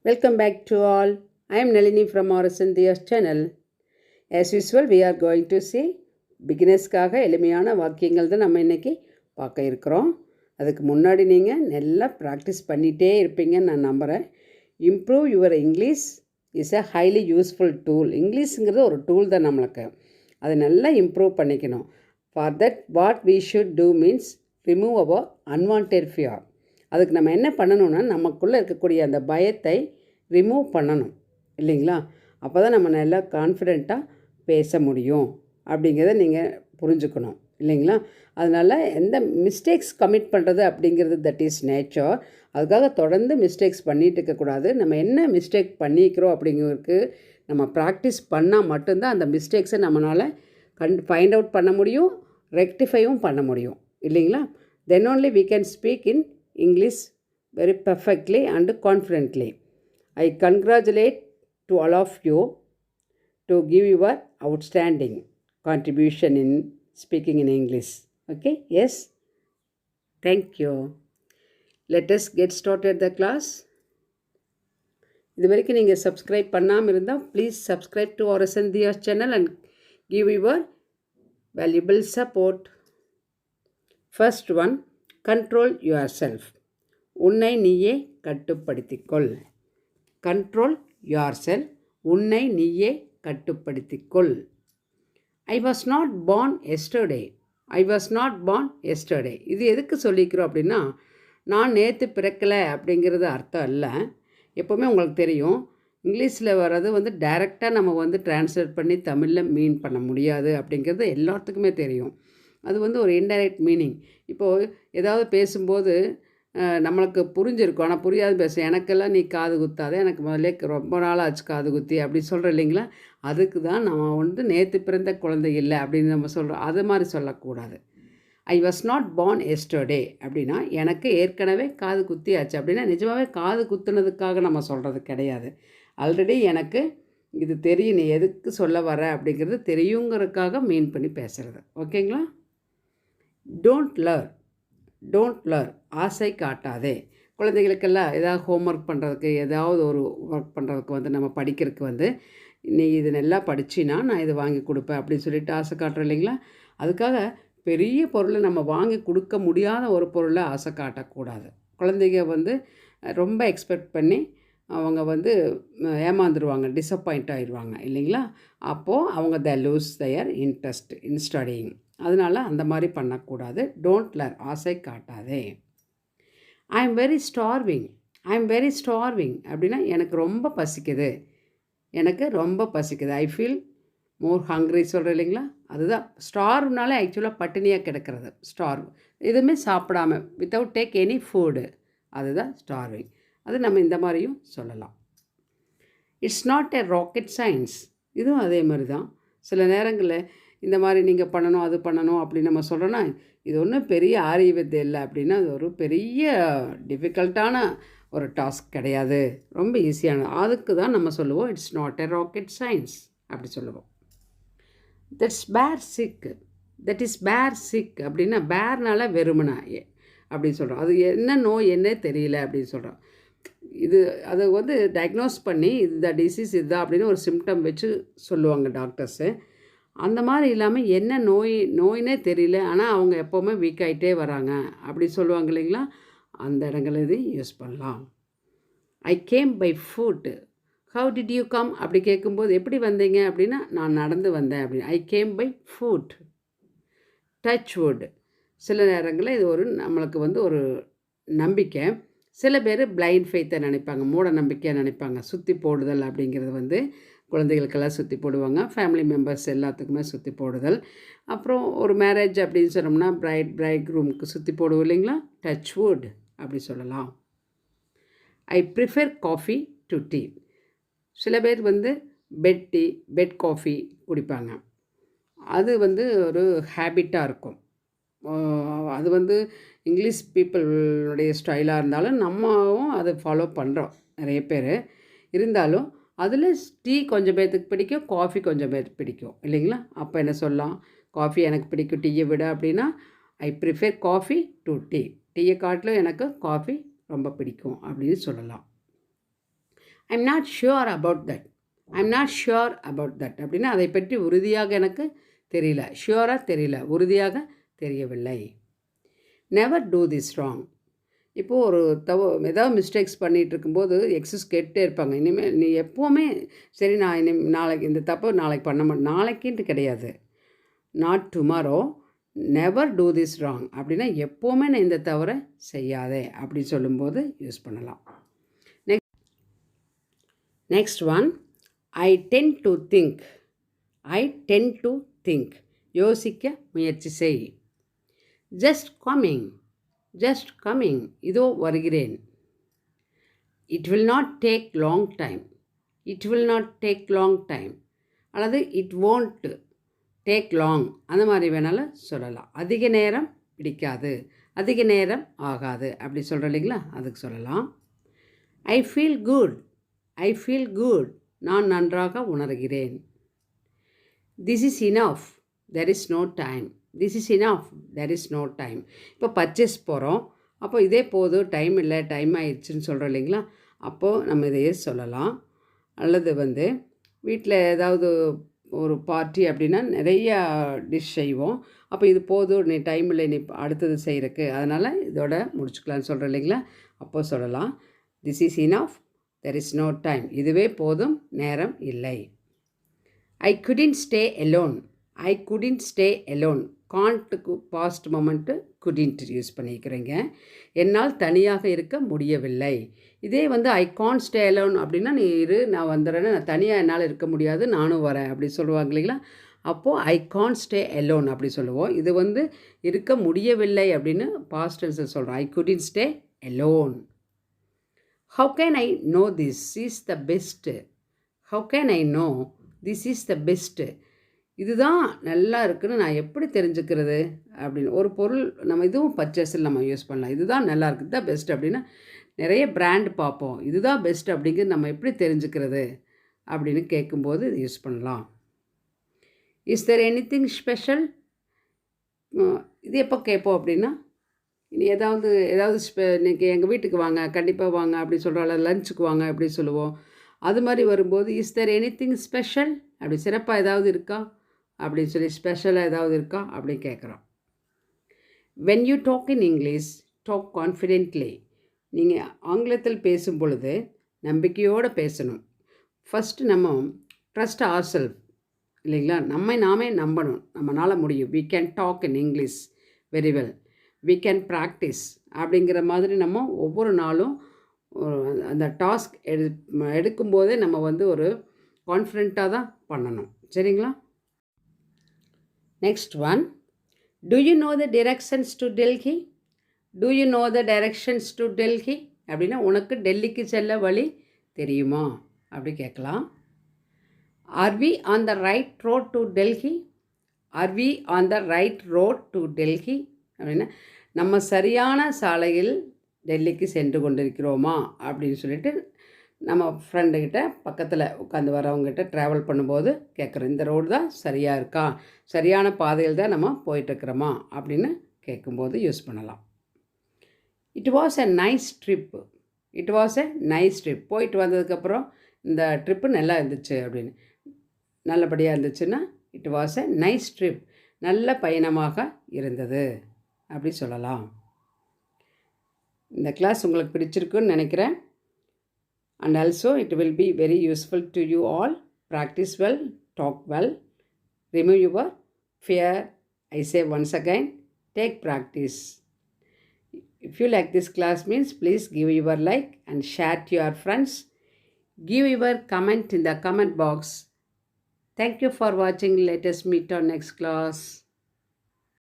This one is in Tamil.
Welcome back to all. I am Nalini from Horizon Diya's channel. As usual, we are going to see பிகினர்ஸ்க்காக எளிமையான வாக்கியங்கள் தான் நம்ம இன்றைக்கி பார்க்க இருக்கிறோம். அதுக்கு முன்னாடி நீங்கள் நல்லா ப்ராக்டிஸ் பண்ணிகிட்டே இருப்பீங்கன்னு நான் நம்புகிறேன். Improve your English is a highly useful tool. இங்கிலீஷுங்கிறது ஒரு டூல் தான் நம்மளுக்கு. அதை நல்லா இம்ப்ரூவ் பண்ணிக்கணும். For that what we should do means remove our unwanted fear. அதுக்கு நம்ம என்ன பண்ணணும்னா நமக்குள்ளே இருக்கக்கூடிய அந்த பயத்தை ரிமூவ் பண்ணணும் இல்லைங்களா? அப்போ தான் நம்ம நல்லா கான்ஃபிடெண்ட்டாக பேச முடியும் அப்படிங்கிறத நீங்கள் புரிஞ்சுக்கணும் இல்லைங்களா? அதனால் எந்த மிஸ்டேக்ஸ் கமிட் பண்ணுறது அப்படிங்கிறது தட் இஸ் நேச்சர். அதுக்காக தொடர்ந்து மிஸ்டேக்ஸ் பண்ணிகிட்டு இருக்கக்கூடாது. நம்ம என்ன மிஸ்டேக் பண்ணிக்கிறோம் அப்படிங்கிறதுக்கு நம்ம ப்ராக்டிஸ் பண்ணால் மட்டும்தான் அந்த மிஸ்டேக்ஸை நம்மளால் ஃபைண்ட் அவுட் பண்ண முடியும், ரெக்டிஃபையும் பண்ண முடியும் இல்லைங்களா? தென் only we can speak in English very perfectly and confidently. I congratulate to all of you to give your outstanding contribution in speaking in English. Okay? Yes? Thank you. Let us get started the class. இது வரைக்கும் நீங்கள் சப்ஸ்கிரைப் பண்ணாமல் இருந்தால் please subscribe to Horizon Diya's channel and give your valuable support. First one, control yourself. உன்னை நீயே கட்டுப்படுத்திக்கொள். Control your self. உன்னை நீயே கட்டுப்படுத்திக்கொள். I was not born yesterday. I was not born yesterday. இது எதுக்கு சொல்லிக்கிறோம் அப்படின்னா, நான் நேற்று பிறக்கலை அப்படிங்கிறது அர்த்தம் இல்லை. எப்போவுமே உங்களுக்கு தெரியும், இங்கிலீஷில் வர்றது டைரெக்டாக நம்ம ட்ரான்ஸ்லேட் பண்ணி தமிழில் மீன் பண்ண முடியாது அப்படிங்கிறது எல்லாத்துக்குமே தெரியும். அது ஒரு இன்டைரக்ட் மீனிங். இப்போது ஏதாவது பேசும்போது நம்மளுக்கு புரிஞ்சிருக்கும், ஆனால் புரியாது பேசும். எனக்கெல்லாம் நீ காது குத்தாத, எனக்கு முதல்ல ரொம்ப நாளாச்சு காது குத்தி அப்படி சொல்கிறோம் இல்லைங்களா? அதுக்கு தான் நம்ம நேற்று பிறந்த குழந்தை இல்லை அப்படின்னு நம்ம சொல்கிறோம். அது மாதிரி சொல்லக்கூடாது. ஐ வாஸ் நாட் பார்ன் எஸ்டர்டே அப்படின்னா எனக்கு ஏற்கனவே காது குத்தியாச்சு அப்படின்னா நிஜமாகவே காது குத்துனதுக்காக நம்ம சொல்கிறது கிடையாது. ஆல்ரெடி எனக்கு இது தெரியும், நீ எதுக்கு சொல்ல வர அப்படிங்கிறது தெரியுங்கிறதுக்காக மீன் பண்ணி பேசுகிறது. ஓகேங்களா? டோன்ட் லர் ஆசை காட்டாதே. குழந்தைகளுக்கெல்லாம் ஏதாவது ஹோம்ஒர்க் பண்ணுறதுக்கு, ஏதாவது ஒரு ஒர்க் பண்ணுறதுக்கு நம்ம படிக்கிறதுக்கு நீ இது நல்லா படிச்சின்னா நான் இதை வாங்கி கொடுப்பேன் அப்படின்னு சொல்லிட்டு ஆசை காட்டுறோம் இல்லைங்களா? அதுக்காக பெரிய பொருளை நம்ம வாங்கி கொடுக்க முடியாத ஒரு பொருளை ஆசை காட்டக்கூடாது. குழந்தைங்க ரொம்ப எக்ஸ்பெக்ட் பண்ணி அவங்க ஏமாந்துருவாங்க, டிசப்பாயிண்ட் ஆகிடுவாங்க இல்லைங்களா? அப்போது அவங்க lose their interest in studying. அதனால் அந்த மாதிரி பண்ணக்கூடாது. டோன்ட் லர் ஆசை காட்டாதே. ஐ எம் வெரி ஸ்டார்விங் அப்படின்னா எனக்கு ரொம்ப பசிக்குது, எனக்கு ரொம்ப பசிக்குது. ஐ ஃபீல் மோர் ஹங்க்ரி சொல்கிறேன் இல்லைங்களா? அதுதான் ஸ்டார்வ்னால ஆக்சுவலாக பட்டினியாக கிடக்கிறது. ஸ்டார்வ் எதுவுமே சாப்பிடாமல் வித்தவுட் டேக் எனி ஃபுட்டு, அதுதான் ஸ்டார்விங். அது நம்ம இந்த மாதிரியும் சொல்லலாம். It's not a rocket science. இதுவும் அதே மாதிரி தான். சில நேரங்களில் இந்த மாதிரி நீங்கள் பண்ணணும், அது பண்ணணும் அப்படின்னு நம்ம சொல்கிறோன்னா, இது ஒன்றும் பெரிய ஆரிய வித்தை இல்லை அப்படின்னா அது ஒரு பெரிய டிஃபிகல்ட்டான ஒரு டாஸ்க் கிடையாது, ரொம்ப ஈஸியானது. அதுக்கு தான் நம்ம சொல்லுவோம் it's not a rocket science அப்படி சொல்லுவோம். தட் இஸ் பேர் சிக் அப்படின்னா பேர்னால வெறுமனா அப்படின்னு சொல்கிறோம். அது என்ன நோய் என்ன தெரியல அப்படின்னு சொல்கிறோம். அதை டயக்னோஸ் பண்ணி இந்த டிசீஸ் இதுதான் அப்படின்னு ஒரு சிம்டம் வச்சு சொல்லுவாங்க டாக்டர்ஸு. அந்த மாதிரி இல்லாமல் என்ன நோயினே தெரியல, ஆனால் அவங்க எப்போவுமே வீக் ஆகிட்டே வராங்க அப்படி சொல்லுவாங்க இல்லைங்களா? அந்த இடங்கள் இது யூஸ் பண்ணலாம். I came by foot. How did you come அப்படி கேட்கும்போது எப்படி வந்தீங்க அப்படின்னா நான் நடந்து வந்தேன் அப்படின்னு. I came by foot. Touch wood. சில நேரங்களில் இது நம்மளுக்கு ஒரு நம்பிக்கை. சில பேர் பிளைண்ட் ஃபெய்த்தை நினைப்பாங்க, மூட நம்பிக்கையாக நினைப்பாங்க. சுற்றி போடுதல் அப்படிங்கிறது குழந்தைகளுக்கெல்லாம் சுற்றி போடுவாங்க, ஃபேமிலி மெம்பர்ஸ் எல்லாத்துக்குமே சுற்றி போடுதல். அப்புறம் ஒரு மேரேஜ் அப்படின்னு சொன்னோம்னா பிரைட் ரூமுக்கு சுற்றி போடுவோம் இல்லைங்களா? டச் வுட் அப்படி சொல்லலாம். I prefer coffee to tea. சில பேர் பெட் காஃபி குடிப்பாங்க. அது ஒரு ஹேபிட்டாக இருக்கும். அது இங்கிலீஷ் பீப்புளுடைய ஸ்டைலாக இருந்தாலும் நம்மவும் அதை ஃபாலோ பண்ணுறோம் நிறைய பேர். இருந்தாலும் அதில் டீ கொஞ்சம் பேர்த்துக்கு பிடிக்கும், காஃபி கொஞ்சம் பேர்த்துக்கு பிடிக்கும் இல்லைங்களா? அப்போ என்ன சொல்லலாம்? காஃபி எனக்கு பிடிக்கும் டீயை விட அப்படின்னா I prefer coffee to tea. டீயை காட்டிலும் எனக்கு காஃபி ரொம்ப பிடிக்கும் அப்படின்னு சொல்லலாம். I'm not sure about that. I'm not sure about that அப்படின்னா அதை பற்றி உறுதியாக எனக்கு தெரியல. ஷுவராக தெரியல, உறுதியாக தெரியவில்லை. Never do this wrong. இப்போது ஒரு ஏதாவது மிஸ்டேக்ஸ் பண்ணிகிட்டு இருக்கும்போது எக்ஸஸ் கேட்டே இருப்பாங்க. இனிமேல் நீ எப்போவுமே சரி நான் நாளைக்கு இந்த தப்பு நாளைக்கு பண்ண மாட்டேன். நாளைக்குன்ட்டு கிடையாது. Not tomorrow, never do this wrong அப்படின்னா எப்போவுமே நான் இந்த தவறை செய்யாதே அப்படி சொல்லும்போது யூஸ் பண்ணலாம். Next one, I tend to think. I tend to think, யோசிக்க முயற்சி செய். Just coming. ஜஸ்ட் கம்மிங், இதோ வருகிறேன். It will not take long time. It will not take long time அல்லது இட் won't டேக் லாங், அந்த மாதிரி வேணாலும் சொல்லலாம். அதிக நேரம் பிடிக்காது, அதிக நேரம் ஆகாது அப்படி சொல்கிறோம் இல்லைங்களா, அதுக்கு சொல்லலாம். I feel good. I feel good, நான் நன்றாக உணர்கிறேன். This is enough, there is no time. This is enough, there is no time. இப்போ பர்ச்சேஸ் போகிறோம், அப்போ இதே போதும், டைம் இல்லை, டைம் ஆயிடுச்சுன்னு சொல்கிறோம் இல்லைங்களா, அப்போது நம்ம இதையே சொல்லலாம். அல்லது வீட்டில் ஏதாவது ஒரு பார்ட்டி அப்படின்னா நிறையா டிஷ் செய்வோம். அப்போ இது போதும், நீ டைம் இல்லை, நீ அடுத்தது செய்கிறக்கு, அதனால் இதோட முடிச்சுக்கலான்னு சொல்கிறோம் இல்லைங்களா, அப்போ சொல்லலாம். This is enough, there is no time, இதுவே போதும், நேரம் இல்லை. I couldn't stay alone. I couldn't stay alone, காண்ட்டுக்கு பாஸ்ட் மொமெண்ட்டு குடின்ட் யூஸ் பண்ணிக்கிறேங்க. என்னால் தனியாக இருக்க முடியவில்லை. இதே ஐ காண்ட் ஸ்டே அலோன் அப்படின்னா நீ இரு, நான் வந்துடுறேன்னு, நான் தனியாக என்னால் இருக்க முடியாது, நானும் வரேன் அப்படி சொல்லுவாங்க இல்லைங்களா. அப்போது ஐ காண்ட் ஸ்டே அலோன் அப்படி சொல்லுவோம். இது இருக்க முடியவில்லை அப்படின்னு பாஸ்ட் டென்ஸில் சொல்கிறோம். ஐ couldn't stay alone. How can I know this is the best. How can I know this is the best, இதுதான் நல்லா இருக்குதுன்னு நான் எப்படி தெரிஞ்சுக்கிறது அப்படின்னு. ஒரு பொருள் நம்ம இதுவும் பர்ச்சேஸில் நம்ம யூஸ் பண்ணலாம். இதுதான் நல்லா இருக்குது, தான் பெஸ்ட் அப்படின்னா நிறைய பிராண்ட் பார்ப்போம். இதுதான் பெஸ்ட் அப்படிங்கிறது நம்ம எப்படி தெரிஞ்சுக்கிறது அப்படின்னு கேட்கும்போது இது யூஸ் பண்ணலாம். இஸ் தெர் எனிதிங் ஸ்பெஷல், இது எப்போ கேட்போம் அப்படின்னா, இனி ஏதாவது இன்றைக்கி எங்கள் வீட்டுக்கு வாங்க, கண்டிப்பாக வாங்க அப்படி சொல்கிறால, லஞ்சுக்கு வாங்க அப்படி சொல்லுவோம். அது மாதிரி வரும்போது இஸ் தெர் எனிதிங் ஸ்பெஷல், அப்படி சிறப்பாக ஏதாவது இருக்கா அப்படின்னு சொல்லி, ஸ்பெஷலாக ஏதாவது இருக்கா அப்படி கேட்குறோம். When you talk in English talk confidently. நீங்கள் ஆங்கிலத்தில் பேசும் பொழுது நம்பிக்கையோடு பேசணும். ஃபஸ்ட்டு நம்ம ட்ரஸ்ட் ஆர் செல்ஃப் இல்லைங்களா, நாமே நம்பணும், நம்மளால் முடியும். We can talk in English very well, we can practise அப்படிங்கிற மாதிரி நம்ம ஒவ்வொரு நாளும் அந்த டாஸ்க் எடுக்கும்போதே நம்ம ஒரு கான்ஃபிடென்ட்டாக தான் பண்ணணும். சரிங்களா. Next one, do you know the directions to Delhi. Do you know the directions to Delhi அப்படின்னா உனக்கு டெல்லிக்கு செல்ல வழி தெரியுமா அப்படி கேட்கலாம். Are we on the right road to Delhi. Are we on the right road to Delhi அப்படின்னா நம்ம சரியான சாலையில் டெல்லிக்கு சென்று கொண்டிருக்கிறோமா அப்படின்னு சொல்லிட்டு நம்ம ஃப்ரெண்டுக்கிட்ட பக்கத்தில் உட்காந்து வரவங்ககிட்ட ட்ராவல் பண்ணும்போது கேட்குறோம், இந்த ரோடு தான் சரியாக இருக்கா, சரியான பாதையில் தான் நம்ம போயிட்டுருக்குறோமா அப்படின்னு கேட்கும்போது யூஸ் பண்ணலாம். It was a nice trip. It was a nice trip, போயிட்டு வந்ததுக்கப்புறம் இந்த ட்ரிப்பு நல்லா இருந்துச்சு அப்படின்னு, நல்லபடியாக இருந்துச்சுன்னா it was a nice trip, நல்ல பயணமாக இருந்தது அப்படி சொல்லலாம். இந்த கிளாஸ் உங்களுக்கு பிடிச்சிருக்குன்னு நினைக்கிறேன். And also it will be very useful to you all. Practice well, talk well, remove your fear. I say once again, take practice. If you like this class means please give your like and share to your friends. Give your comment in the comment box. Thank you for watching. Let us meet on next class.